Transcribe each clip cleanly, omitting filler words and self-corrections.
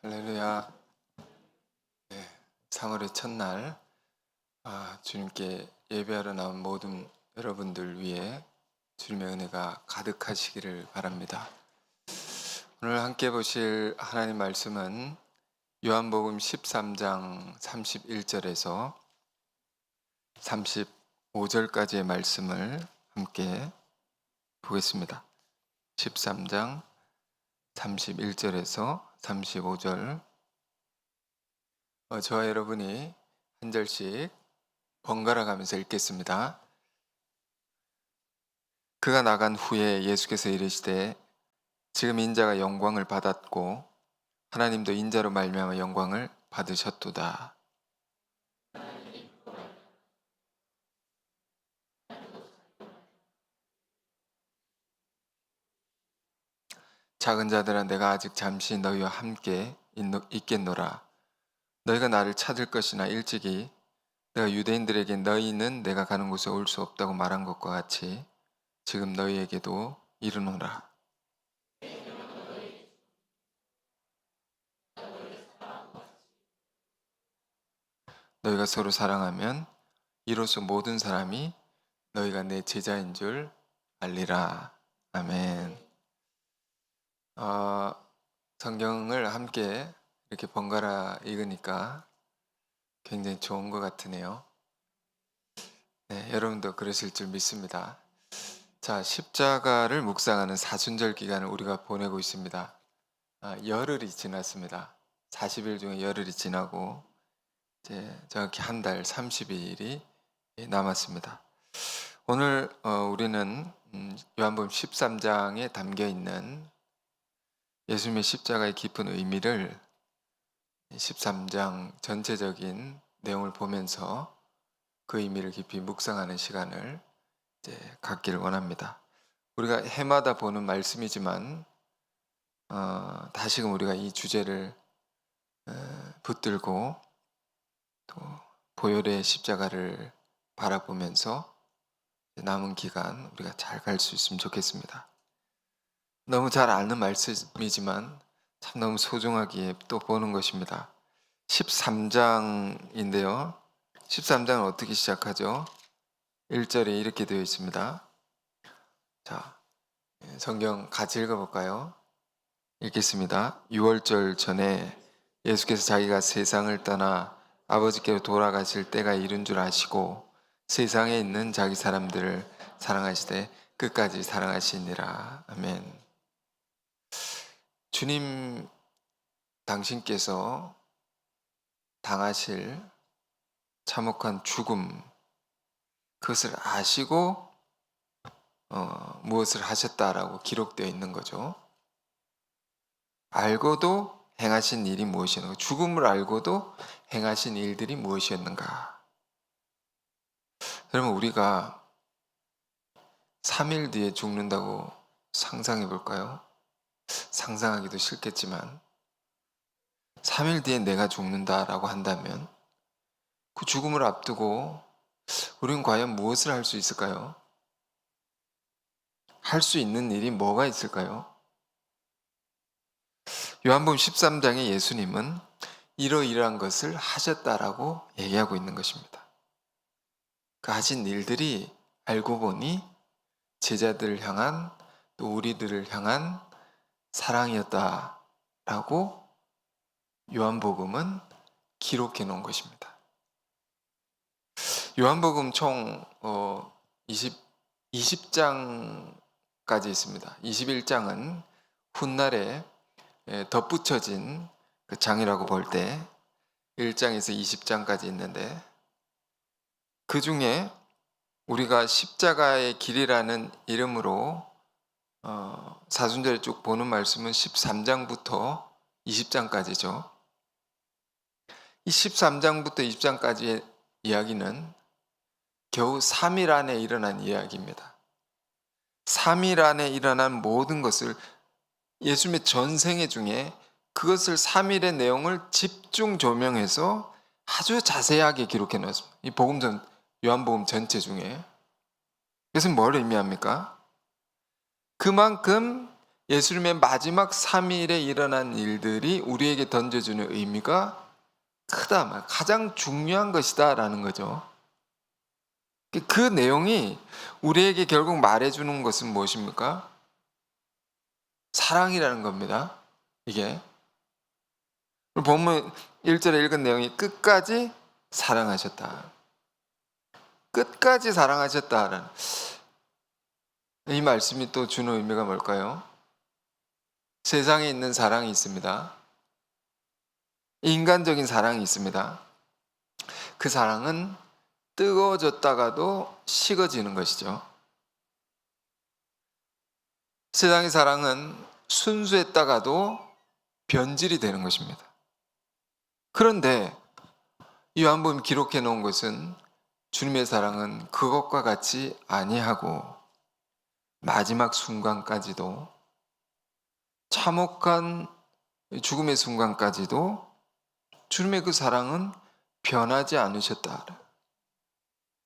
할렐루야. 3월의 첫날 주님께 예배하러 나온 모든 여러분들 위해 주님의 은혜가 가득하시기를 바랍니다. 오늘 함께 보실 하나님 말씀은 요한복음 13장 31절에서 35절까지의 말씀을 함께 보겠습니다. 13장 31절에서 35절. 저와 여러분이 한 절씩 번갈아 가면서 읽겠습니다. 그가 나간 후에 예수께서 이르시되 지금 인자가 영광을 받았고 하나님도 인자로 말미암아 영광을 받으셨도다. 작은 자들아, 내가 아직 잠시 너희와 함께 있겠노라. 너희가 나를 찾을 것이나 일찍이 내가 유대인들에게 너희는 내가 가는 곳에 올 수 없다고 말한 것과 같이 지금 너희에게도 이르노라. 너희가 서로 사랑하면 이로써 모든 사람이 너희가 내 제자인 줄 알리라. 아멘. 성경을 함께 이렇게 번갈아 읽으니까 굉장히 좋은 것 같으네요. 여러분도 그러실 줄 믿습니다. 자, 십자가를 묵상하는 사순절 기간을 우리가 보내고 있습니다. 열흘이 지났습니다. 40일 중에 열흘이 지나고 이제 정확히 한 달 30일이 남았습니다. 오늘 우리는 요한복음 13장에 담겨 있는 예수님의 십자가의 깊은 의미를 13장 전체적인 내용을 보면서 그 의미를 깊이 묵상하는 시간을 이제 갖기를 원합니다. 우리가 해마다 보는 말씀이지만 다시금 우리가 이 주제를 붙들고 또 보혈의 십자가를 바라보면서 남은 기간 우리가 잘 갈 수 있으면 좋겠습니다. 너무 잘 아는 말씀이지만 참 너무 소중하기에 또 보는 것입니다. 13장인데요. 13장은 어떻게 시작하죠? 1절에 이렇게 되어 있습니다. 자, 성경 같이 읽어볼까요? 읽겠습니다. 6월절 전에 예수께서 자기가 세상을 떠나 아버지께로 돌아가실 때가 이른 줄 아시고 세상에 있는 자기 사람들을 사랑하시되 끝까지 사랑하시니라. 아멘. 주님 당신께서 당하실 참혹한 죽음, 그것을 아시고 무엇을 하셨다라고 기록되어 있는 거죠. 알고도 행하신 일이 무엇이었는가? 죽음을 알고도 행하신 일들이 무엇이었는가? 그러면 우리가 3일 뒤에 죽는다고 상상해 볼까요? 상상하기도 싫겠지만 3일 뒤에 내가 죽는다라고 한다면 그 죽음을 앞두고 우리는 과연 무엇을 할 수 있을까요? 할 수 있는 일이 뭐가 있을까요? 요한복음 13장에 예수님은 이러이러한 것을 하셨다라고 얘기하고 있는 것입니다. 그 하신 일들이 알고 보니 제자들을 향한 또 우리들을 향한 사랑이었다라고 요한복음은 기록해 놓은 것입니다. 요한복음 총 20장까지 있습니다. 21장은 훗날에 덧붙여진 그 장이라고 볼 때 1장에서 20장까지 있는데 그 중에 우리가 십자가의 길이라는 이름으로 사순절에 쭉 보는 말씀은 13장부터 20장까지죠. 이 13장부터 20장까지의 이야기는 겨우 3일 안에 일어난 이야기입니다. 3일 안에 일어난 모든 것을 예수님의 전생애 중에 그것을 3일의 내용을 집중 조명해서 아주 자세하게 기록해 놓았습니다. 이 복음전, 요한복음 전체 중에. 그래서 뭘 의미합니까? 그만큼 예수님의 마지막 3일에 일어난 일들이 우리에게 던져주는 의미가 크다, 가장 중요한 것이다라는 거죠. 그 내용이 우리에게 결국 말해주는 것은 무엇입니까? 사랑이라는 겁니다. 이게 본문 1절에 읽은 내용이 끝까지 사랑하셨다. 끝까지 사랑하셨다라는 이 말씀이 또 주는 의미가 뭘까요? 세상에 있는 사랑이 있습니다. 인간적인 사랑이 있습니다. 그 사랑은 뜨거워졌다가도 식어지는 것이죠. 세상의 사랑은 순수했다가도 변질이 되는 것입니다. 그런데 요한복음 기록해 놓은 것은 주님의 사랑은 그것과 같이 아니하고 마지막 순간까지도, 참혹한 죽음의 순간까지도 주님의 그 사랑은 변하지 않으셨다.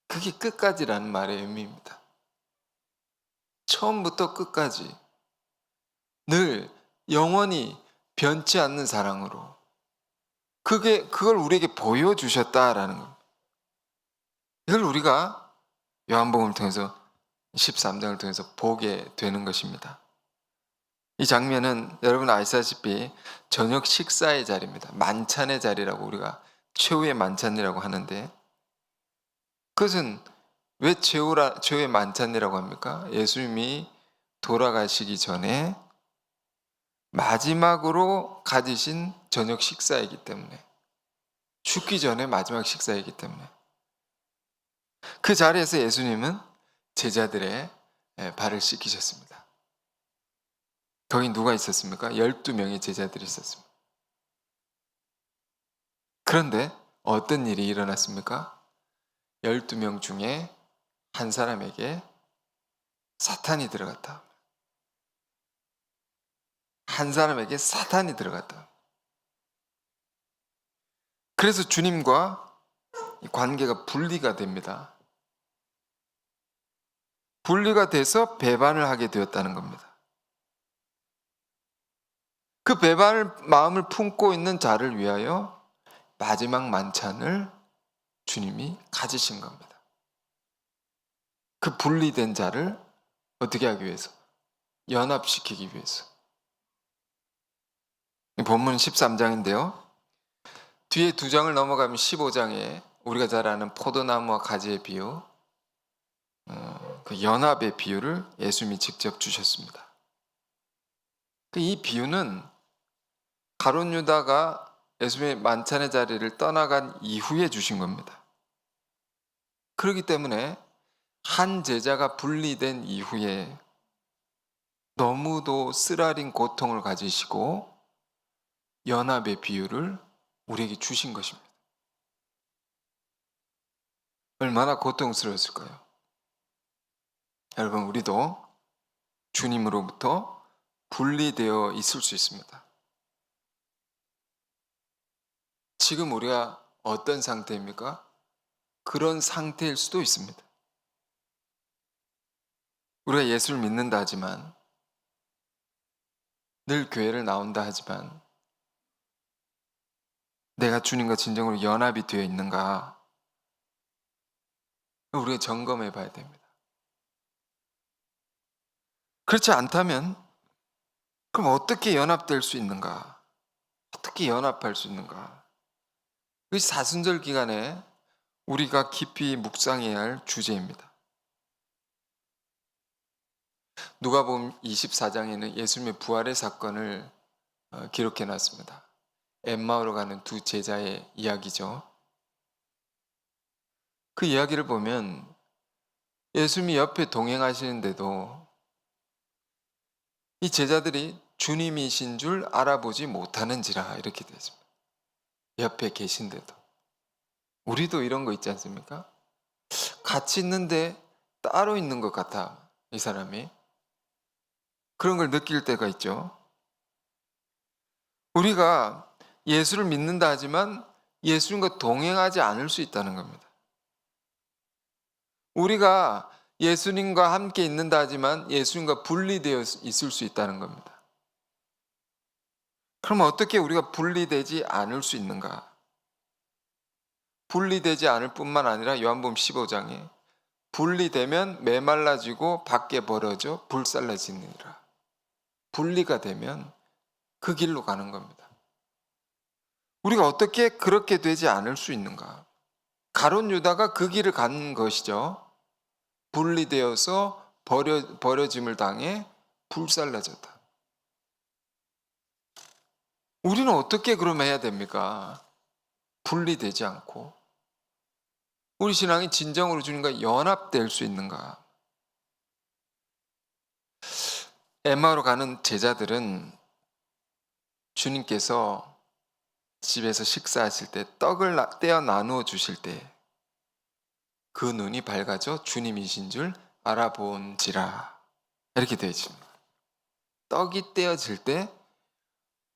그게 끝까지라는 말의 의미입니다. 처음부터 끝까지 늘 영원히 변치 않는 사랑으로 그걸 우리에게 보여주셨다라는 겁니다. 이걸 우리가 요한복음을 통해서 13장을 통해서 보게 되는 것입니다. 이 장면은 여러분 아시다시피 저녁 식사의 자리입니다. 만찬의 자리라고 우리가 최후의 만찬이라고 하는데, 그것은 왜 최후의 만찬이라고 합니까? 예수님이 돌아가시기 전에 마지막으로 가지신 저녁 식사이기 때문에, 죽기 전에 마지막 식사이기 때문에 그 자리에서 예수님은 제자들의 발을 씻기셨습니다. 거기 누가 있었습니까? 12명의 제자들이 있었습니다. 그런데 어떤 일이 일어났습니까? 12명 중에 한 사람에게 사탄이 들어갔다. 한 사람에게 사탄이 들어갔다. 그래서 주님과 관계가 분리가 됩니다. 분리가 돼서 배반을 하게 되었다는 겁니다. 그 배반을 마음을 품고 있는 자를 위하여 마지막 만찬을 주님이 가지신 겁니다. 그 분리된 자를 어떻게 하기 위해서? 연합시키기 위해서. 본문 13장인데요. 뒤에 2장을 넘어가면 15장에 우리가 잘 아는 포도나무와 가지의 비유, 그 연합의 비유를 예수님이 직접 주셨습니다. 이 비유는 가룟 유다가 예수님의 만찬의 자리를 떠나간 이후에 주신 겁니다. 그렇기 때문에 한 제자가 분리된 이후에 너무도 쓰라린 고통을 가지시고 연합의 비유를 우리에게 주신 것입니다. 얼마나 고통스러웠을까요? 여러분, 우리도 주님으로부터 분리되어 있을 수 있습니다. 지금 우리가 어떤 상태입니까? 그런 상태일 수도 있습니다. 우리가 예수를 믿는다 하지만, 늘 교회를 나온다 하지만 내가 주님과 진정으로 연합이 되어 있는가? 우리가 점검해 봐야 됩니다. 그렇지 않다면 그럼 어떻게 연합될 수 있는가? 어떻게 연합할 수 있는가? 그 사순절 기간에 우리가 깊이 묵상해야 할 주제입니다. 누가복음 24장에는 예수님의 부활의 사건을 기록해 놨습니다. 엠마오로 가는 두 제자의 이야기죠. 그 이야기를 보면 예수님이 옆에 동행하시는데도 이 제자들이 주님이신 줄 알아보지 못하는지라 이렇게 되어 있습니다. 옆에 계신데도. 우리도 이런 거 있지 않습니까? 같이 있는데 따로 있는 것 같아, 이 사람이. 그런 걸 느낄 때가 있죠. 우리가 예수를 믿는다 하지만 예수님과 동행하지 않을 수 있다는 겁니다. 우리가 예수님과 함께 있는다 하지만 예수님과 분리되어 있을 수 있다는 겁니다. 그러면 어떻게 우리가 분리되지 않을 수 있는가? 분리되지 않을 뿐만 아니라 요한복음 15장에 분리되면 메말라지고 밖에 버려져 불살라지느니라. 분리가 되면 그 길로 가는 겁니다. 우리가 어떻게 그렇게 되지 않을 수 있는가? 가룟 유다가 그 길을 간 것이죠. 분리되어서 버려짐을 당해 불살라졌다. 우리는 어떻게 그러면 해야 됩니까? 분리되지 않고 우리 신앙이 진정으로 주님과 연합될 수 있는가? 엠마오로 가는 제자들은 주님께서 집에서 식사하실 때 떡을 떼어 나누어 주실 때 그 눈이 밝아져 주님이신 줄 알아본지라, 이렇게 되어 있습니다. 떡이 떼어질 때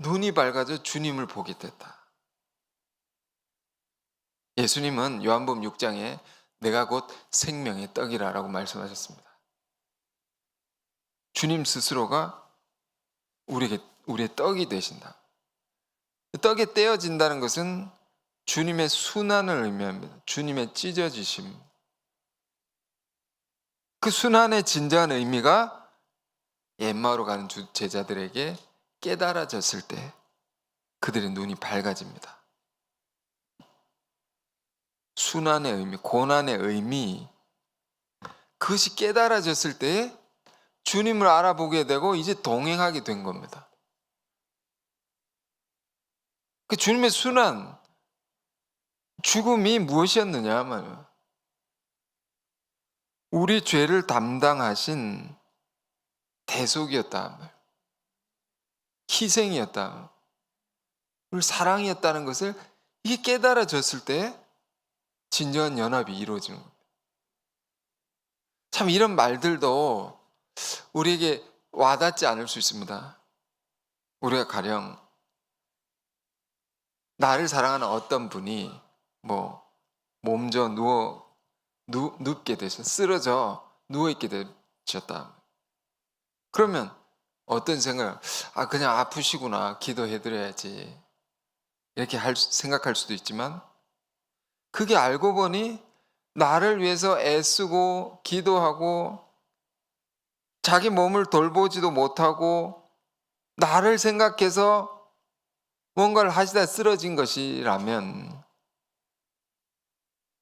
눈이 밝아져 주님을 보게 됐다. 예수님은 요한복음 6장에 내가 곧 생명의 떡이라라고 말씀하셨습니다. 주님 스스로가 우리의 떡이 되신다. 떡이 떼어진다는 것은 주님의 순환을 의미합니다. 주님의 찢어지심. 그 순환의 진정한 의미가 엠마오로 가는 제자들에게 깨달아졌을 때 그들의 눈이 밝아집니다. 순환의 의미, 고난의 의미, 그것이 깨달아졌을 때 주님을 알아보게 되고 이제 동행하게 된 겁니다. 그 주님의 순환, 죽음이 무엇이었느냐 말이에요. 우리 죄를 담당하신 대속이었다, 희생이었다, 우리 사랑이었다는 것을 이게 깨달아졌을 때 진정한 연합이 이루어지는 겁니다. 참 이런 말들도 우리에게 와닿지 않을 수 있습니다. 우리가 가령 나를 사랑하는 어떤 분이 몸져 눕게 되셔, 쓰러져 누워있게 되셨다. 그러면 어떤 생각을, 그냥 아프시구나, 기도해드려야지, 이렇게 생각할 수도 있지만, 그게 알고 보니 나를 위해서 애쓰고 기도하고 자기 몸을 돌보지도 못하고 나를 생각해서 뭔가를 하시다 쓰러진 것이라면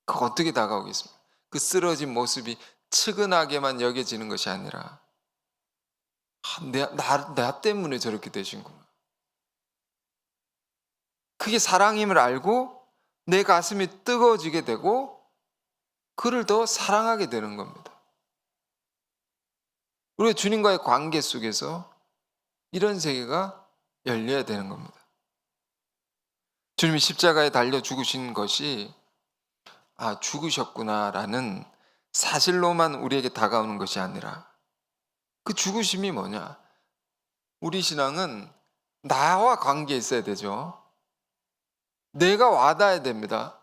그거 어떻게 다가오겠습니까? 그 쓰러진 모습이 측은하게만 여겨지는 것이 아니라 나 때문에 저렇게 되신구나, 그게 사랑임을 알고 내 가슴이 뜨거워지게 되고 그를 더 사랑하게 되는 겁니다. 우리가 주님과의 관계 속에서 이런 세계가 열려야 되는 겁니다. 주님이 십자가에 달려 죽으신 것이 죽으셨구나라는 사실로만 우리에게 다가오는 것이 아니라 그 죽으심이 뭐냐? 우리 신앙은 나와 관계에 있어야 되죠. 내가 와닿아야 됩니다.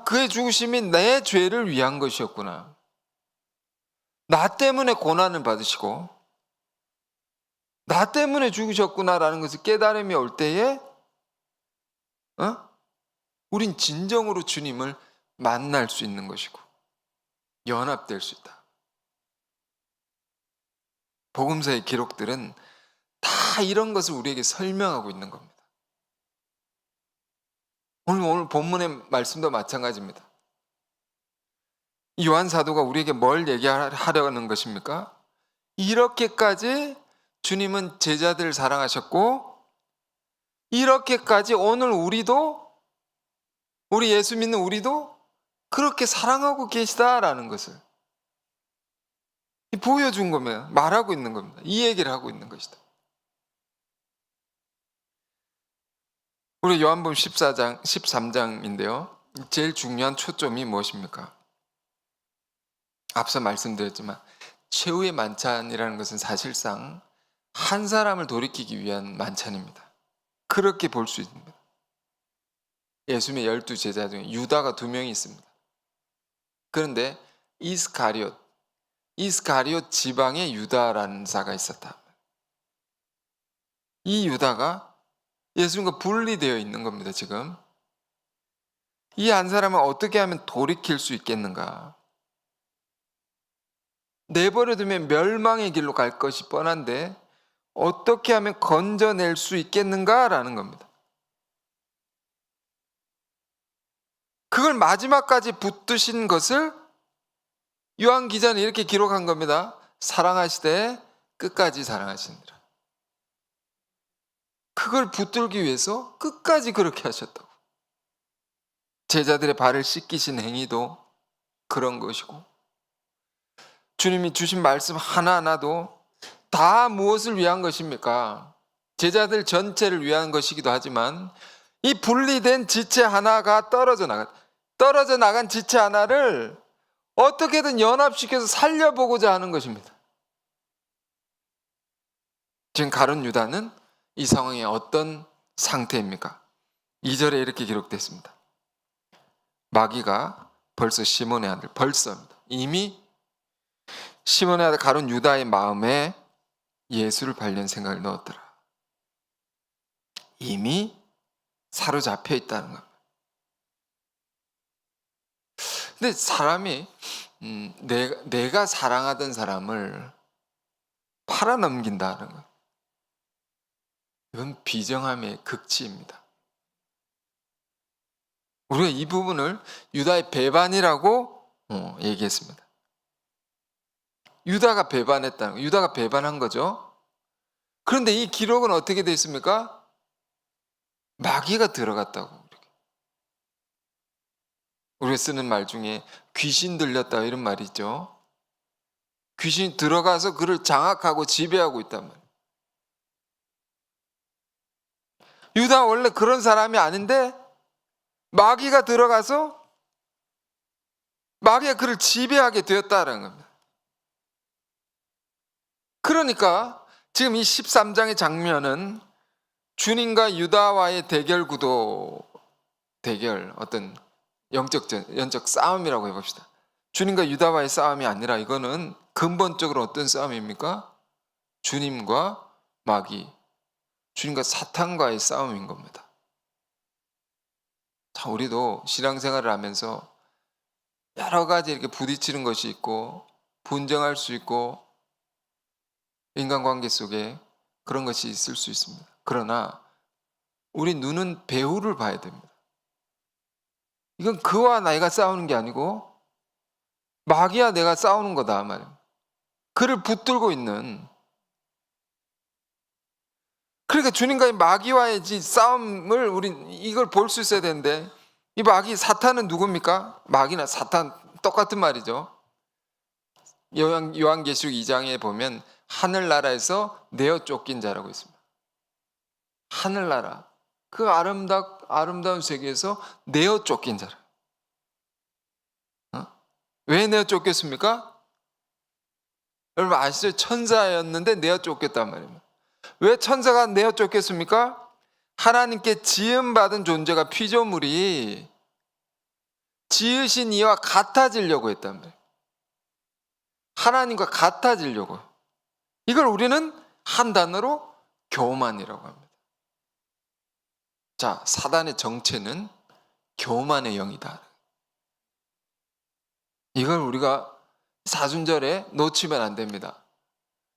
그의 죽으심이 내 죄를 위한 것이었구나. 나 때문에 고난을 받으시고 나 때문에 죽으셨구나라는 것을 깨달음이 올 때에 우린 진정으로 주님을 만날 수 있는 것이고 연합될 수 있다. 복음서의 기록들은 다 이런 것을 우리에게 설명하고 있는 겁니다. 오늘 본문의 말씀도 마찬가지입니다. 요한 사도가 우리에게 뭘 얘기하려는 것입니까? 이렇게까지 주님은 제자들을 사랑하셨고 이렇게까지 오늘 우리 예수 믿는 우리도 그렇게 사랑하고 계시다라는 것을 보여준 겁니다. 말하고 있는 겁니다. 이 얘기를 하고 있는 것이다. 우리 요한복음 13장인데요. 제일 중요한 초점이 무엇입니까? 앞서 말씀드렸지만 최후의 만찬이라는 것은 사실상 한 사람을 돌이키기 위한 만찬입니다. 그렇게 볼 수 있습니다. 예수님의 12제자 중에 유다가 2명이 있습니다. 그런데 이스카리옷 지방의 유다라는 자가 있었다. 이 유다가 예수님과 분리되어 있는 겁니다. 지금 이 한 사람을 어떻게 하면 돌이킬 수 있겠는가? 내버려 두면 멸망의 길로 갈 것이 뻔한데 어떻게 하면 건져낼 수 있겠는가라는 겁니다. 그걸 마지막까지 붙드신 것을 요한 기자는 이렇게 기록한 겁니다. 사랑하시되 끝까지 사랑하시니라. 그걸 붙들기 위해서 끝까지 그렇게 하셨다고. 제자들의 발을 씻기신 행위도 그런 것이고, 주님이 주신 말씀 하나하나도 다 무엇을 위한 것입니까? 제자들 전체를 위한 것이기도 하지만 이 분리된 지체 하나가 떨어져 나간 지체 하나를 어떻게든 연합시켜서 살려보고자 하는 것입니다. 지금 가룟 유다는 이 상황에 어떤 상태입니까? 2절에 이렇게 기록됐습니다. 마귀가 벌써 시몬의 아들, 벌써입니다. 이미 시몬의 아들 가룟 유다의 마음에 예수를 발견 생각을 넣었더라. 이미 사로잡혀 있다는 겁니다. 근데 사람이 내가 사랑하던 사람을 팔아넘긴다는 것, 이건 비정함의 극치입니다. 우리가 이 부분을 유다의 배반이라고 얘기했습니다. 유다가 배반했다는 거, 유다가 배반한 거죠. 그런데 이 기록은 어떻게 되어 있습니까? 마귀가 들어갔다고. 우리가 쓰는 말 중에 귀신 들렸다 이런 말이 있죠. 귀신이 들어가서 그를 장악하고 지배하고 있단 말이에요. 유다 원래 그런 사람이 아닌데 마귀가 들어가서 마귀가 그를 지배하게 되었다는 겁니다. 그러니까 지금 이 13장의 장면은 주님과 유다와의 대결 구도, 어떤 영적 싸움이라고 해봅시다. 주님과 유다와의 싸움이 아니라 이거는 근본적으로 어떤 싸움입니까? 주님과 마귀, 주님과 사탄과의 싸움인 겁니다. 자, 우리도 신앙생활을 하면서 여러 가지 이렇게 부딪히는 것이 있고 분쟁할 수 있고 인간관계 속에 그런 것이 있을 수 있습니다. 그러나 우리 눈은 배후를 봐야 됩니다. 이건 그와 내가 싸우는 게 아니고 마귀와 내가 싸우는 거다 말이에요. 그를 붙들고 있는. 그러니까 주님과의 마귀와의 싸움을 우린 이걸 볼 수 있어야 되는데, 이 마귀 사탄은 누굽니까? 마귀나 사탄 똑같은 말이죠. 요한계시록 2장에 보면 하늘나라에서 내어 쫓긴 자라고 있습니다. 하늘나라, 그 아름다운 세계에서 내어 쫓긴 자라. 왜 내어 쫓겼습니까? 여러분 아시죠? 천사였는데 내어 쫓겼단 말입니다. 왜 천사가 내어 쫓겼습니까? 하나님께 지음받은 존재가, 피조물이 지으신 이와 같아지려고 했단 말이에요. 하나님과 같아지려고. 이걸 우리는 한 단어로 교만이라고 합니다. 자, 사단의 정체는 교만의 영이다. 이걸 우리가 사순절에 놓치면 안 됩니다.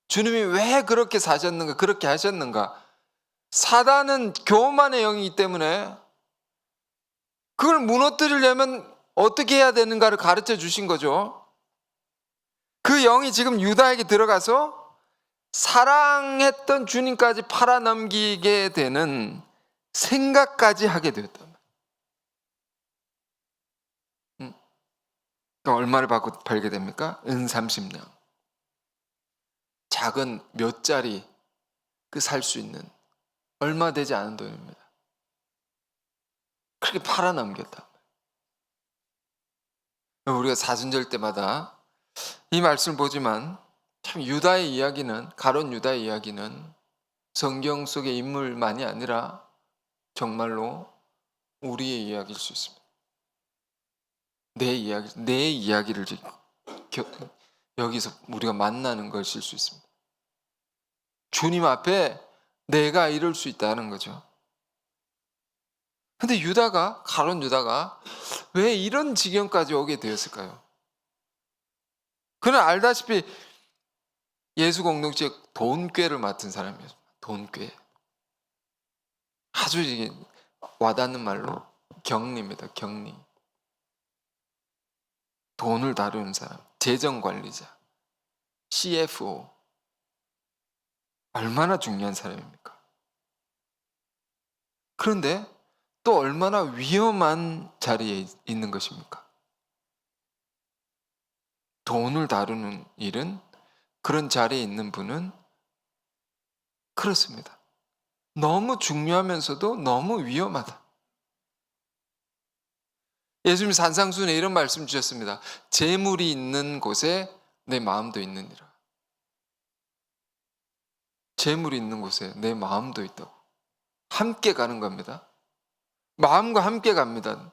주님이 왜 그렇게 사셨는가, 그렇게 하셨는가? 사단은 교만의 영이기 때문에 그걸 무너뜨리려면 어떻게 해야 되는가를 가르쳐 주신 거죠. 그 영이 지금 유다에게 들어가서 사랑했던 주님까지 팔아넘기게 되는 생각까지 하게 되었단 말이에요. 그러니까 얼마를 받고 팔게 됩니까? 은 30냥. 작은 몇 자리 그 살 수 있는 얼마 되지 않은 돈입니다. 그렇게 팔아넘겼다. 우리가 사순절 때마다 이 말씀을 보지만 참 유다의 이야기는, 가룟 유다의 이야기는 성경 속의 인물만이 아니라 정말로 우리의 이야기일 수 있습니다. 내 이야기를 여기서 우리가 만나는 것일 수 있습니다. 주님 앞에 내가 이럴 수 있다는 거죠. 근데 가룟 유다가 왜 이런 지경까지 오게 되었을까요? 그는 알다시피 예수 공동체의 돈꾀를 맡은 사람이었습니다. 돈꾀. 아주 이게 와닿는 말로 경리입니다. 경리. 돈을 다루는 사람, 재정 관리자, CFO. 얼마나 중요한 사람입니까? 그런데 또 얼마나 위험한 자리에 있는 것입니까? 돈을 다루는 일은, 그런 자리에 있는 분은 그렇습니다. 너무 중요하면서도 너무 위험하다. 예수님 산상수훈에 이런 말씀 주셨습니다. 재물이 있는 곳에 내 마음도 있느니라. 재물이 있는 곳에 내 마음도 있다고. 함께 가는 겁니다. 마음과 함께 갑니다.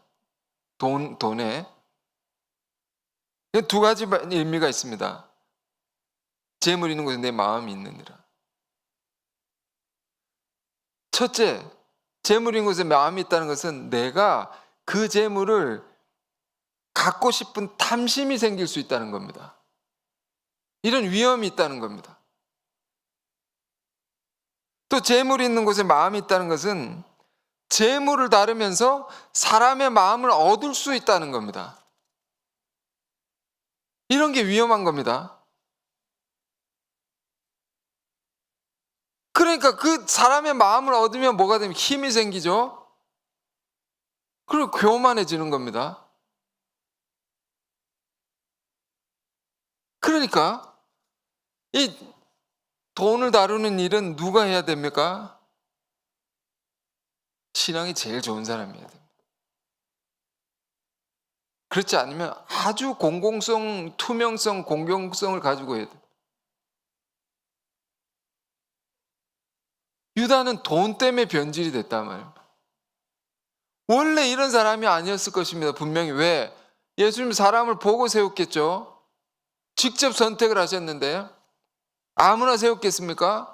돈에. 두 가지 의미가 있습니다. 재물이 있는 곳에 내 마음이 있느니라. 첫째, 재물이 있는 곳에 마음이 있다는 것은 내가 그 재물을 갖고 싶은 탐심이 생길 수 있다는 겁니다. 이런 위험이 있다는 겁니다. 또 재물이 있는 곳에 마음이 있다는 것은 재물을 다루면서 사람의 마음을 얻을 수 있다는 겁니다. 이런 게 위험한 겁니다. 그러니까 그 사람의 마음을 얻으면 뭐가 되면 힘이 생기죠. 그리고 교만해지는 겁니다. 그러니까 이 돈을 다루는 일은 누가 해야 됩니까? 신앙이 제일 좋은 사람이 해야 됩니다. 그렇지 않으면 아주 공공성, 투명성, 공공성을 가지고 해야 돼요. 유다는 돈 때문에 변질이 됐단 말이에요. 원래 이런 사람이 아니었을 것입니다. 분명히. 왜? 예수님 사람을 보고 세웠겠죠. 직접 선택을 하셨는데 아무나 세웠겠습니까?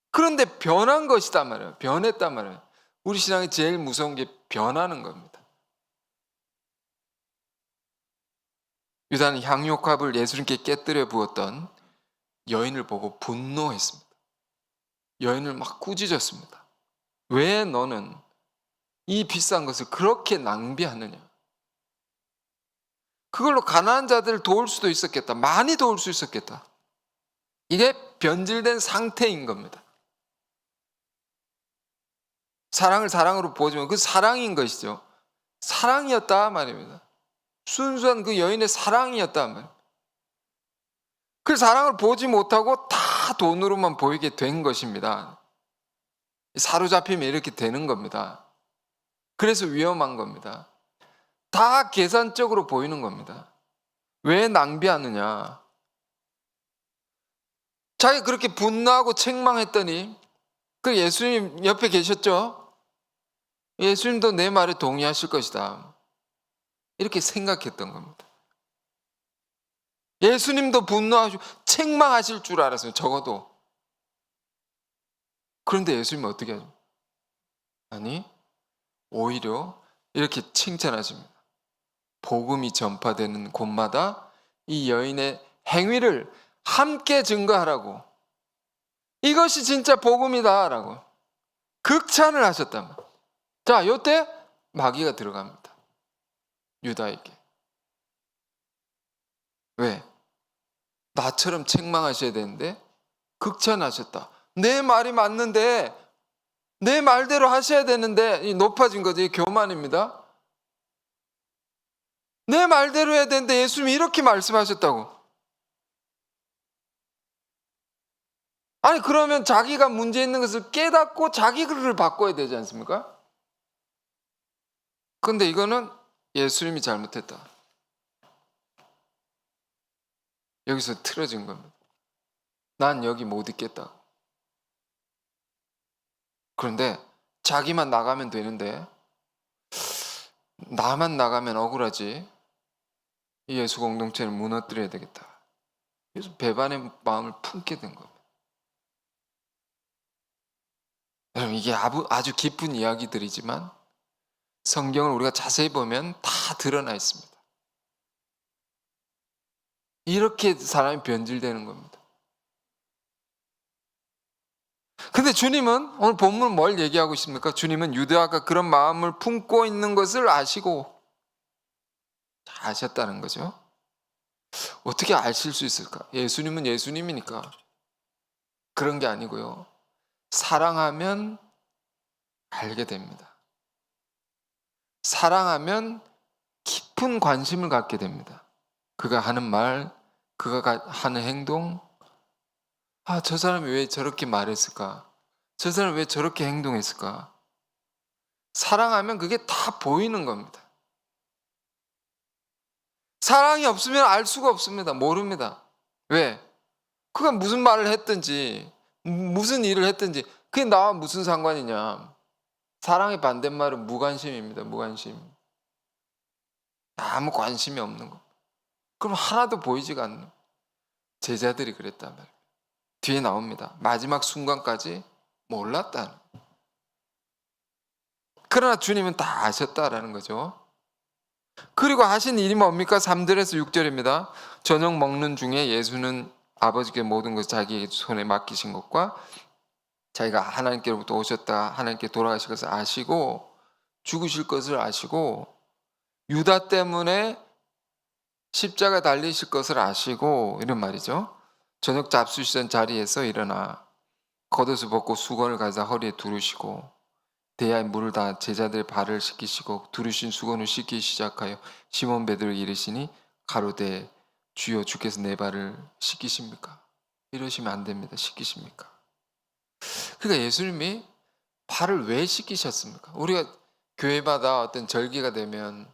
그런데 변한 것이단 말이에요. 변했단 말이에요. 우리 신앙이 제일 무서운 게 변하는 겁니다. 유다는 향유값을 예수님께 깨뜨려 부었던 여인을 보고 분노했습니다. 여인을 막 꾸짖었습니다. 왜 너는 이 비싼 것을 그렇게 낭비하느냐? 그걸로 가난한 자들을 도울 수도 있었겠다. 많이 도울 수 있었겠다. 이게 변질된 상태인 겁니다. 사랑을 사랑으로 보지만 그 사랑인 것이죠. 사랑이었다 말입니다. 순수한 그 여인의 사랑이었다 말입니다. 그 사랑을 보지 못하고 다 돈으로만 보이게 된 것입니다. 사로잡히면 이렇게 되는 겁니다. 그래서 위험한 겁니다. 다 계산적으로 보이는 겁니다. 왜 낭비하느냐? 자기 그렇게 분노하고 책망했더니 그 예수님 옆에 계셨죠? 예수님도 내 말에 동의하실 것이다. 이렇게 생각했던 겁니다. 예수님도 분노하시고 책망하실 줄 알았어요. 적어도. 그런데 예수님은 어떻게 하죠? 아니, 오히려 이렇게 칭찬하십니다. 복음이 전파되는 곳마다 이 여인의 행위를 함께 증거하라고. 이것이 진짜 복음이다라고 극찬을 하셨단 말이에요. 자, 이때 마귀가 들어갑니다. 유다에게. 왜? 나처럼 책망하셔야 되는데 극찬하셨다. 내 말이 맞는데 내 말대로 하셔야 되는데 높아진 거죠. 이 교만입니다. 내 말대로 해야 되는데 예수님이 이렇게 말씀하셨다고. 아니 그러면 자기가 문제 있는 것을 깨닫고 자기 글을 바꿔야 되지 않습니까? 그런데 이거는 예수님이 잘못했다. 여기서 틀어진 겁니다. 난 여기 못 있겠다. 그런데 자기만 나가면 되는데 나만 나가면 억울하지. 이 예수 공동체를 무너뜨려야 되겠다. 그래서 배반의 마음을 품게 된 겁니다. 여러분, 이게 아주 깊은 이야기들이지만 성경을 우리가 자세히 보면 다 드러나 있습니다. 이렇게 사람이 변질되는 겁니다. 근데 주님은 오늘 본문은 뭘 얘기하고 있습니까? 주님은 유다가 그런 마음을 품고 있는 것을 아시고 아셨다는 거죠. 어떻게 아실 수 있을까? 예수님은 예수님이니까 그런 게 아니고요. 사랑하면 알게 됩니다. 사랑하면 깊은 관심을 갖게 됩니다. 그가 하는 말, 그가 하는 행동, 저 사람이 왜 저렇게 말했을까? 저 사람이 왜 저렇게 행동했을까? 사랑하면 그게 다 보이는 겁니다. 사랑이 없으면 알 수가 없습니다. 모릅니다. 왜? 그가 무슨 말을 했든지 무슨 일을 했든지 그게 나와 무슨 상관이냐. 사랑의 반대말은 무관심입니다. 무관심. 아무 관심이 없는 거. 그럼 하나도 보이지가 않는 거. 제자들이 그랬단 말이에요. 뒤에 나옵니다. 마지막 순간까지 몰랐다는. 그러나 주님은 다 아셨다라는 거죠. 그리고 하신 일이 뭡니까? 3절에서 6절입니다. 저녁 먹는 중에 예수는 아버지께 모든 것을 자기 손에 맡기신 것과 자기가 하나님께로부터 오셨다 하나님께 돌아가실 것을 아시고 죽으실 것을 아시고 유다 때문에 십자가 달리실 것을 아시고 이런 말이죠. 저녁 잡수시던 자리에서 일어나 겉옷을 벗고 수건을 가져다 허리에 두르시고 대야에 물을 다 제자들의 발을 씻기시고 두르신 수건을 씻기 시작하여 시몬 베드로에게 이르시니 가로되 주여 주께서 내 발을 씻기십니까? 이러시면 안 됩니다. 씻기십니까? 그러니까 예수님이 발을 왜 씻기셨습니까? 우리가 교회마다 어떤 절기가 되면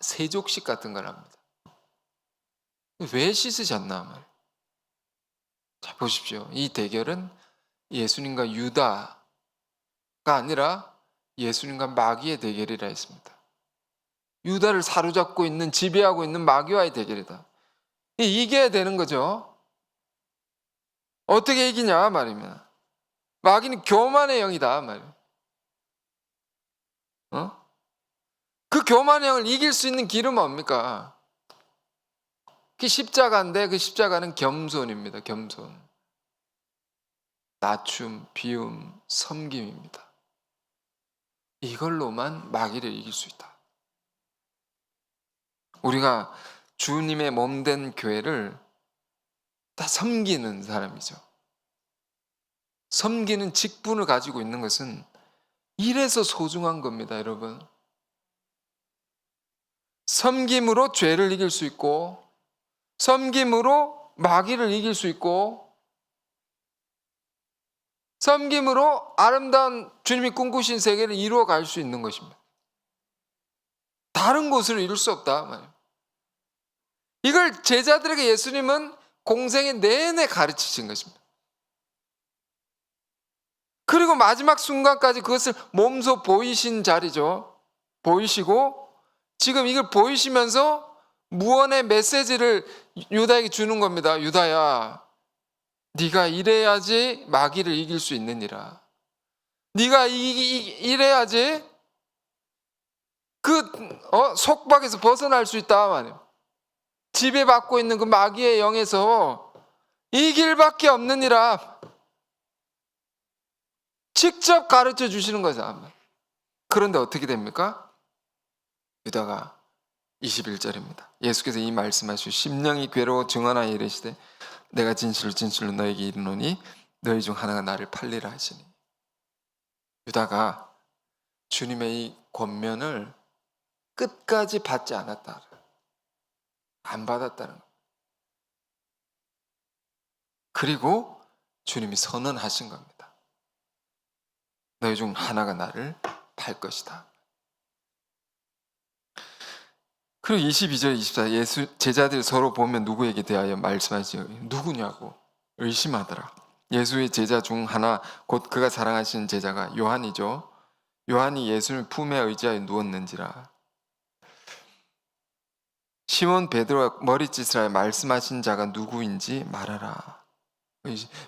세족식 같은 걸 합니다. 왜 씻으셨나 말이에요. 자, 보십시오. 이 대결은 예수님과 유다가 아니라 예수님과 마귀의 대결이라 했습니다. 유다를 사로잡고 있는, 지배하고 있는 마귀와의 대결이다. 이겨야 되는 거죠. 어떻게 이기냐 말입니다. 마귀는 교만의 영이다 말이에요. 그 교만의 영을 이길 수 있는 길은 뭡니까? 그 십자가인데 그 십자가는 겸손입니다. 겸손. 낮춤, 비움, 섬김입니다. 이걸로만 마귀를 이길 수 있다. 우리가 주님의 몸된 교회를 다 섬기는 사람이죠. 섬기는 직분을 가지고 있는 것은 이래서 소중한 겁니다, 여러분. 섬김으로 죄를 이길 수 있고, 섬김으로 마귀를 이길 수 있고, 섬김으로 아름다운 주님이 꿈꾸신 세계를 이루어 갈 수 있는 것입니다. 다른 곳으로 이룰 수 없다 말이에요. 이걸 제자들에게 예수님은 공생의 내내 가르치신 것입니다. 그리고 마지막 순간까지 그것을 몸소 보이신 자리죠. 보이시고 지금 이걸 보이시면서 무언의 메시지를 유다에게 주는 겁니다. 유다야, 네가 이래야지 마귀를 이길 수 있느니라. 네가 이래야지 그 속박에서 벗어날 수 있다 말이에요. 지배받고 있는 그 마귀의 영에서 이 길밖에 없느니라. 직접 가르쳐 주시는 거죠. 그런데 어떻게 됩니까? 유다가 21절입니다. 예수께서 이 말씀하시고 심령이 괴로워 증언하여 이르시되 내가 진실로 진실로 너에게 이르노니 너희 중 하나가 나를 팔리라 하시니. 유다가 주님의 이 권면을 끝까지 받지 않았다. 안 받았다는 것. 그리고 주님이 선언하신 겁니다. 너희 중 하나가 나를 팔 것이다. 그리고 22절 24절 예수 제자들이 서로 보면 누구에게 대하여 말씀하시죠. 누구냐고 의심하더라. 예수의 제자 중 하나 곧 그가 사랑하시는 제자가 요한이죠. 요한이 예수를 품에 의지하여 누웠는지라. 시몬 베드로가 머리짓을 하여 말씀하신 자가 누구인지 말하라.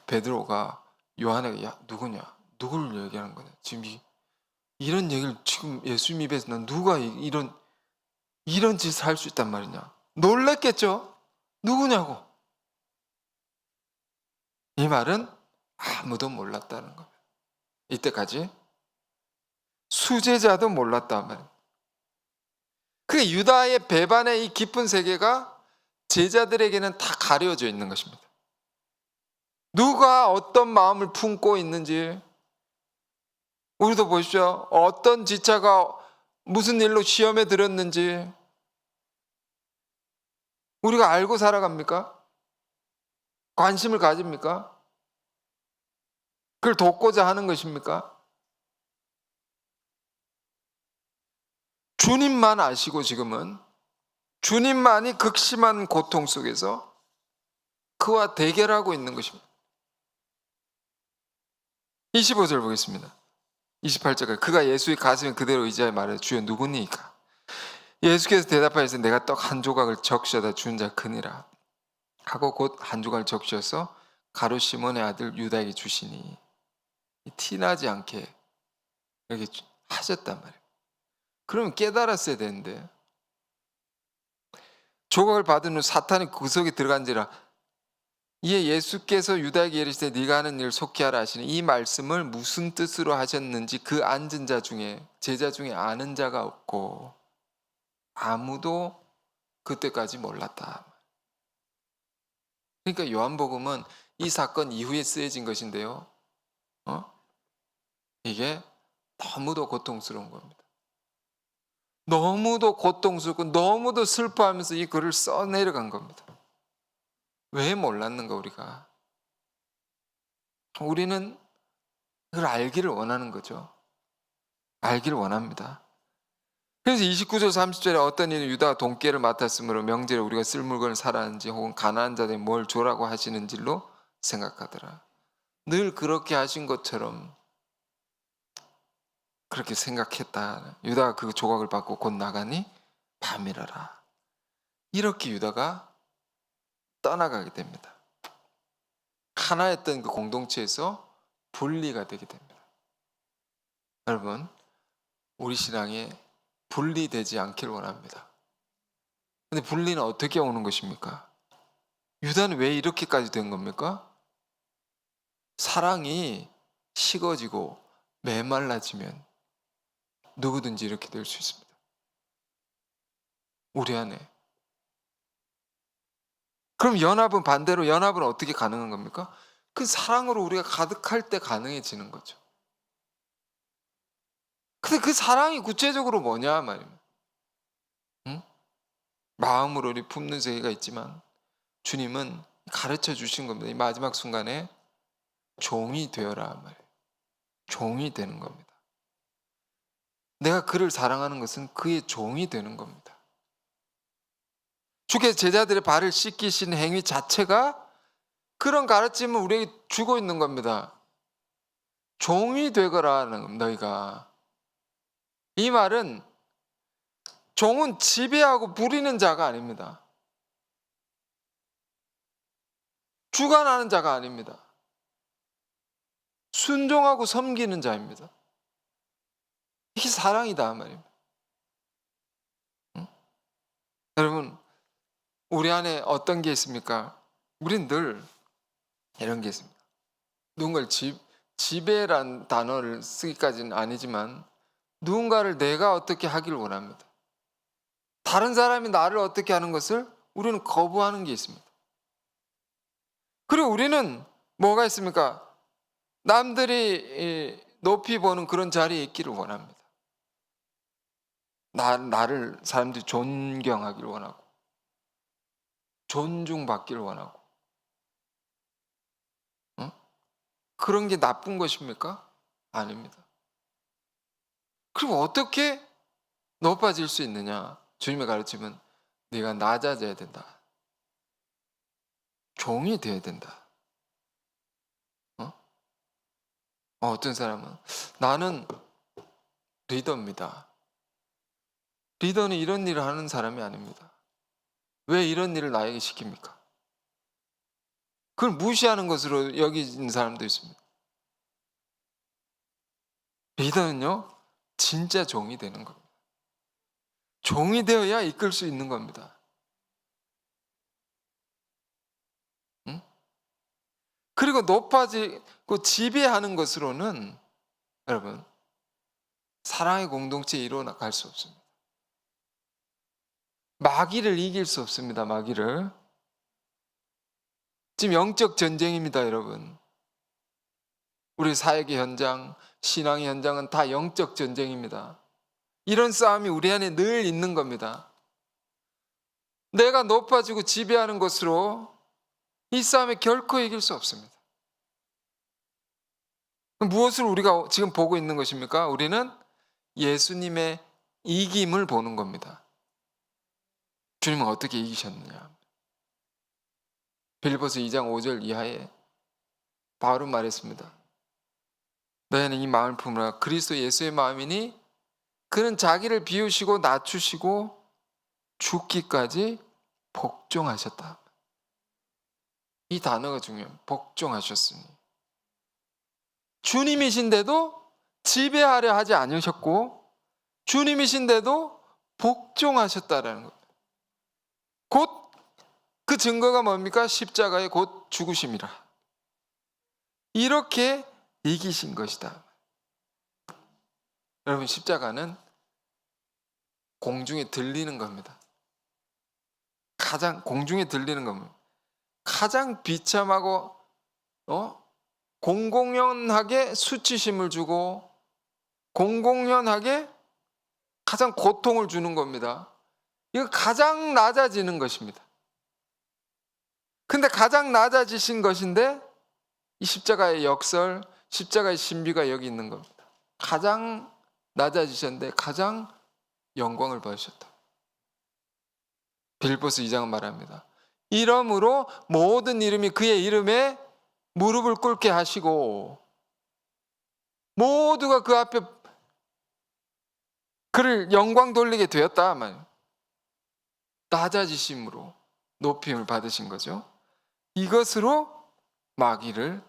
베드로가 요한에게 야 누구냐? 누구를 얘기하는 거냐? 지금 이런 얘기를 지금 예수님 입에서 난 누가 이런 짓을 할 수 있단 말이냐? 놀랬겠죠? 누구냐고. 이 말은 아무도 몰랐다는 거예요. 이때까지 수제자도 몰랐단 말이에요. 그 유다의 배반의 이 깊은 세계가 제자들에게는 다 가려져 있는 것입니다. 누가 어떤 마음을 품고 있는지, 우리도 보십시오. 어떤 지체가 무슨 일로 시험에 들었는지 우리가 알고 살아갑니까? 관심을 가집니까? 그걸 돕고자 하는 것입니까? 주님만 아시고 지금은 주님만이 극심한 고통 속에서 그와 대결하고 있는 것입니다. 25절 보겠습니다. 28절까지 그가 예수의 가슴에 그대로 의지하여 말해 주여 누구니까? 예수께서 대답하여서 내가 떡 한 조각을 적셔다 준 자 크니라 하고 곧 한 조각을 적셔서 가룟 시몬의 아들 유다에게 주시니 티나지 않게 이렇게 하셨단 말이에요. 그러면 깨달았어야 되는데 조각을 받은 후 사탄이 그 속에 들어간지라 이에 예수께서 유다에게 이르시되 네가 하는 일을 속히 하라 하시니 이 말씀을 무슨 뜻으로 하셨는지 그 앉은 자 중에 제자 중에 아는 자가 없고 아무도 그때까지 몰랐다. 그러니까 요한복음은 이 사건 이후에 쓰여진 것인데요. 이게 너무도 고통스러운 겁니다. 너무도 고통스럽고 너무도 슬퍼하면서 이 글을 써내려간 겁니다. 왜 몰랐는가 우리가? 우리는 그걸 알기를 원하는 거죠. 알기를 원합니다. 그래서 29절 30절에 어떤 이는 유다가 돈깨를 맡았으므로 명절에 우리가 쓸 물건을 사라는지 혹은 가난한 자들이 뭘 줘라고 하시는 줄로 생각하더라. 늘 그렇게 하신 것처럼 그렇게 생각했다. 유다가 그 조각을 받고 곧 나가니 밤이라라. 이렇게 유다가 떠나가게 됩니다. 하나였던 그 공동체에서 분리가 되게 됩니다. 여러분, 우리 신앙에 분리되지 않기를 원합니다. 근데 분리는 어떻게 오는 것입니까? 유다는 왜 이렇게까지 된 겁니까? 사랑이 식어지고 메말라지면 누구든지 이렇게 될 수 있습니다. 우리 안에. 그럼 연합은 반대로 연합은 어떻게 가능한 겁니까? 그 사랑으로 우리가 가득할 때 가능해지는 거죠. 근데 그 사랑이 구체적으로 뭐냐 말입니다. 응? 마음으로 우리 품는 세계가 있지만 주님은 가르쳐 주신 겁니다. 이 마지막 순간에 종이 되어라 말이에요. 종이 되는 겁니다. 내가 그를 사랑하는 것은 그의 종이 되는 겁니다. 주께서 제자들의 발을 씻기신 행위 자체가 그런 가르침을 우리에게 주고 있는 겁니다. 종이 되거라는 겁니다. 너희가. 이 말은 종은 지배하고 부리는 자가 아닙니다. 주관하는 자가 아닙니다. 순종하고 섬기는 자입니다. 이게 사랑이다 말입니다. 응? 여러분, 우리 안에 어떤 게 있습니까? 우린 늘 이런 게 있습니다. 누군가를 지배란 단어를 쓰기까지는 아니지만 누군가를 내가 어떻게 하기를 원합니다. 다른 사람이 나를 어떻게 하는 것을 우리는 거부하는 게 있습니다. 그리고 우리는 뭐가 있습니까? 남들이 높이 보는 그런 자리에 있기를 원합니다. 나를 사람들이 존경하기를 원하고 존중받기를 원하고 그런 게 나쁜 것입니까? 아닙니다. 그럼 어떻게 높아질 수 있느냐? 주님의 가르침은 네가 낮아져야 된다. 종이 되어야 된다. 어떤 사람은 나는 리더입니다. 리더는 이런 일을 하는 사람이 아닙니다. 왜 이런 일을 나에게 시킵니까? 그걸 무시하는 것으로 여기는 사람도 있습니다. 리더는요, 진짜 종이 되는 겁니다. 종이 되어야 이끌 수 있는 겁니다. 응? 그리고 높아지고 지배하는 것으로는 여러분, 사랑의 공동체에 이루어갈 수 없습니다. 마귀를 이길 수 없습니다. 마귀를. 지금 영적 전쟁입니다, 여러분. 우리 사역의 현장, 신앙의 현장은 다 영적 전쟁입니다. 이런 싸움이 우리 안에 늘 있는 겁니다. 내가 높아지고 지배하는 것으로 이 싸움에 결코 이길 수 없습니다. 무엇을 우리가 지금 보고 있는 것입니까? 우리는 예수님의 이김을 보는 겁니다. 주님은 어떻게 이기셨느냐? 빌립보서 2장 5절 이하에 바울은 말했습니다. 너희는 이 마음을 품으라. 그리스도 예수의 마음이니 그는 자기를 비우시고 낮추시고 죽기까지 복종하셨다. 이 단어가 중요해요. 복종하셨으니. 주님이신데도 지배하려 하지 않으셨고 주님이신데도 복종하셨다라는 겁니다. 곧 그 증거가 뭡니까? 십자가의 곧 죽으심이라. 이렇게 이기신 것이다. 여러분, 십자가는 공중에 들리는 겁니다. 공중에 들리는 겁니다. 가장 비참하고 공공연하게 수치심을 주고 공공연하게 가장 고통을 주는 겁니다. 이거 가장 낮아지는 것입니다. 근데 가장 낮아지신 것인데 이 십자가의 역설, 십자가의 신비가 여기 있는 겁니다. 가장 낮아지셨는데 가장 영광을 받으셨다. 빌립보서 2장은 말합니다. 이러므로 모든 이름이 그의 이름에 무릎을 꿇게 하시고 모두가 그 앞에 그를 영광 돌리게 되었다. 낮아지심으로 높임을 받으신 거죠. 이것으로 마귀를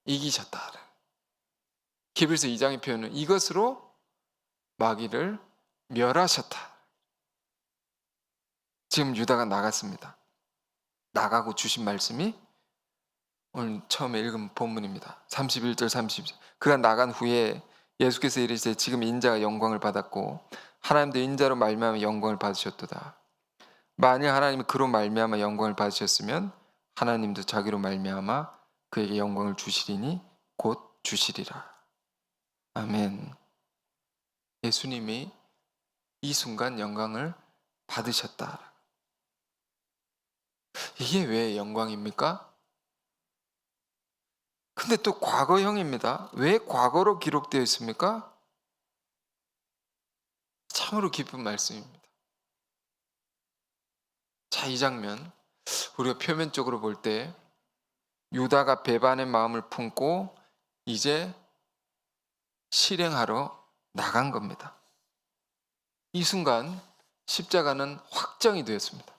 이기셨다. 히브리서 2장의 표현은 이것으로 마귀를 멸하셨다. 지금 유다가 나갔습니다. 나가고 주신 말씀이 오늘 처음에 읽은 본문입니다. 31절 32절. 그가 나간 후에 예수께서 이르시되 지금 인자가 영광을 받았고 하나님도 인자로 말미암아 영광을 받으셨도다. 만일 하나님이 그로 말미암아 영광을 받으셨으면 하나님도 자기로 말미암아 그에게 영광을 주시리니 곧 주시리라. 아멘. 예수님이 이 순간 영광을 받으셨다. 이게 왜 영광입니까? 근데 또 과거형입니다. 왜 과거로 기록되어 있습니까? 참으로 기쁜 말씀입니다. 자, 이 장면 우리가 표면적으로 볼 때 유다가 배반의 마음을 품고 이제 실행하러 나간 겁니다. 이 순간 십자가는 확정이 되었습니다.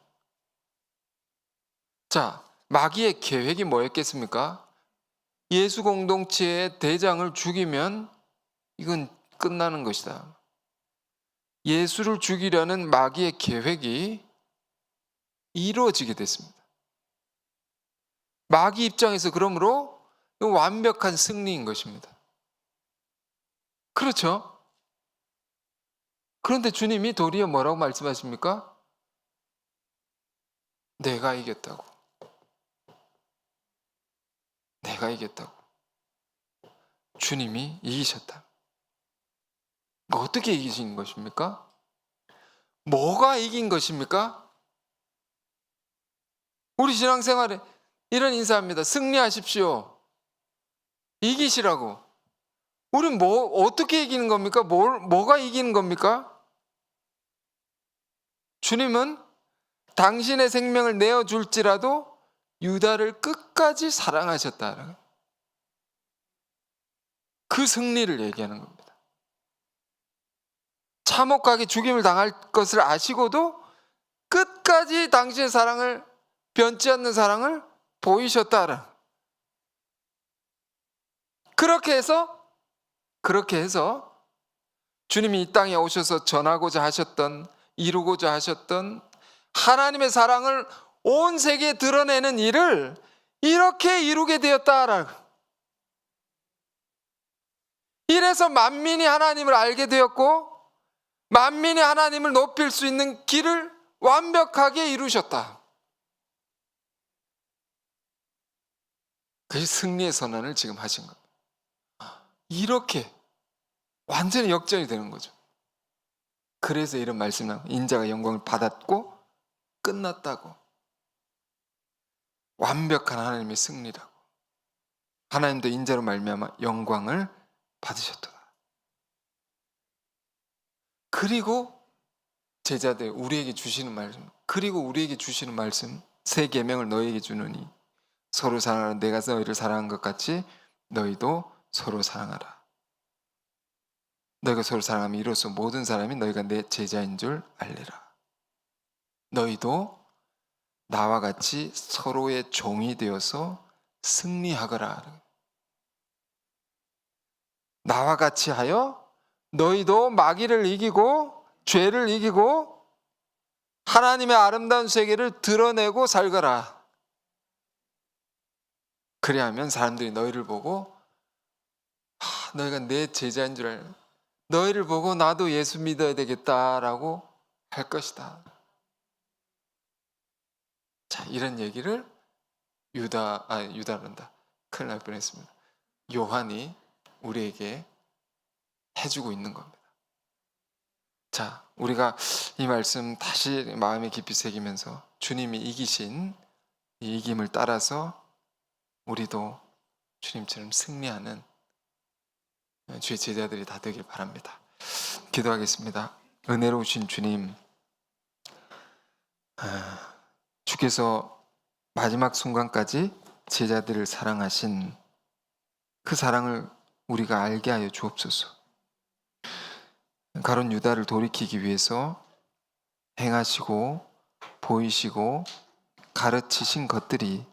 자, 마귀의 계획이 뭐였겠습니까? 예수 공동체의 대장을 죽이면 이건 끝나는 것이다. 예수를 죽이려는 마귀의 계획이 이루어지게 됐습니다. 마귀 입장에서 그러므로 완벽한 승리인 것입니다. 그렇죠? 그런데 주님이 도리어 뭐라고 말씀하십니까? 내가 이겼다고. 내가 이겼다고. 주님이 이기셨다. 어떻게 이기신 것입니까? 뭐가 이긴 것입니까? 우리 신앙생활에 이런 인사합니다. 승리하십시오. 이기시라고. 우린 어떻게 이기는 겁니까? 뭐가 이기는 겁니까? 주님은 당신의 생명을 내어줄지라도 유다를 끝까지 사랑하셨다. 그 승리를 얘기하는 겁니다. 참혹하게 죽임을 당할 것을 아시고도 끝까지 당신의 사랑을, 변치 않는 사랑을 보이셨다. 그렇게 해서 주님이 이 땅에 오셔서 전하고자 하셨던, 이루고자 하셨던 하나님의 사랑을 온 세계에 드러내는 일을 이렇게 이루게 되었다라고. 이래서 만민이 하나님을 알게 되었고 만민이 하나님을 높일 수 있는 길을 완벽하게 이루셨다. 그게 승리의 선언을 지금 하신 겁니다. 이렇게 완전히 역전이 되는 거죠. 그래서 이런 말씀을 하고, 인자가 영광을 받았고 끝났다고. 완벽한 하나님의 승리라고. 하나님도 인자로 말미암아 영광을 받으셨도다. 그리고 제자들 우리에게 주시는 말씀, 그리고 우리에게 주시는 말씀, 새 계명을 너희에게 주노니 서로 사랑하라. 내가 너희를 사랑한 것 같이 너희도 서로 사랑하라. 너희가 서로 사랑하면 이로써 모든 사람이 너희가 내 제자인 줄 알리라. 너희도 나와 같이 서로의 종이 되어서 승리하거라. 나와 같이 하여 너희도 마귀를 이기고 죄를 이기고 하나님의 아름다운 세계를 드러내고 살거라. 그래야면 사람들이 너희를 보고 너희가 내 제자인 줄 알고 너희를 보고 나도 예수 믿어야 되겠다라고 할 것이다. 자, 이런 얘기를 유다란다. 큰일 날 뻔했습니다. 요한이 우리에게 해주고 있는 겁니다. 자, 우리가 이 말씀 다시 마음에 깊이 새기면서 주님이 이기신 이 이김을 따라서 우리도 주님처럼 승리하는 주의 제자들이 다 되길 바랍니다. 기도하겠습니다. 은혜로우신 주님, 주께서 마지막 순간까지 제자들을 사랑하신 그 사랑을 우리가 알게 하여 주옵소서. 가룟 유다를 돌이키기 위해서 행하시고 보이시고 가르치신 것들이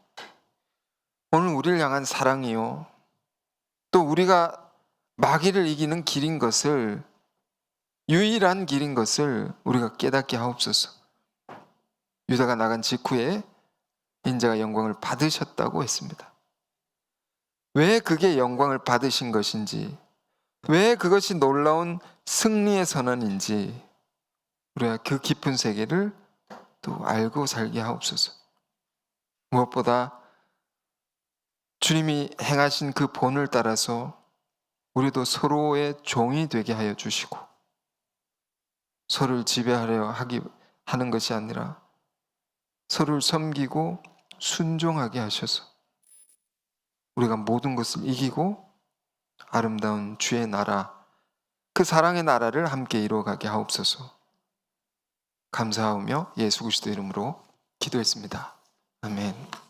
오늘 우리를 향한 사랑이요, 또 우리가 마귀를 이기는 길인 것을, 유일한 길인 것을 우리가 깨닫게 하옵소서. 유다가 나간 직후에 인자가 영광을 받으셨다고 했습니다. 왜 그게 영광을 받으신 것인지, 왜 그것이 놀라운 승리의 선언인지 우리가 그 깊은 세계를 또 알고 살게 하옵소서. 무엇보다 주님이 행하신 그 본을 따라서 우리도 서로의 종이 되게 하여 주시고, 서로를 지배하려 하는 것이 아니라 서로를 섬기고 순종하게 하셔서 우리가 모든 것을 이기고 아름다운 주의 나라, 그 사랑의 나라를 함께 이루어가게 하옵소서. 감사하며 예수 그리스도 이름으로 기도했습니다. 아멘.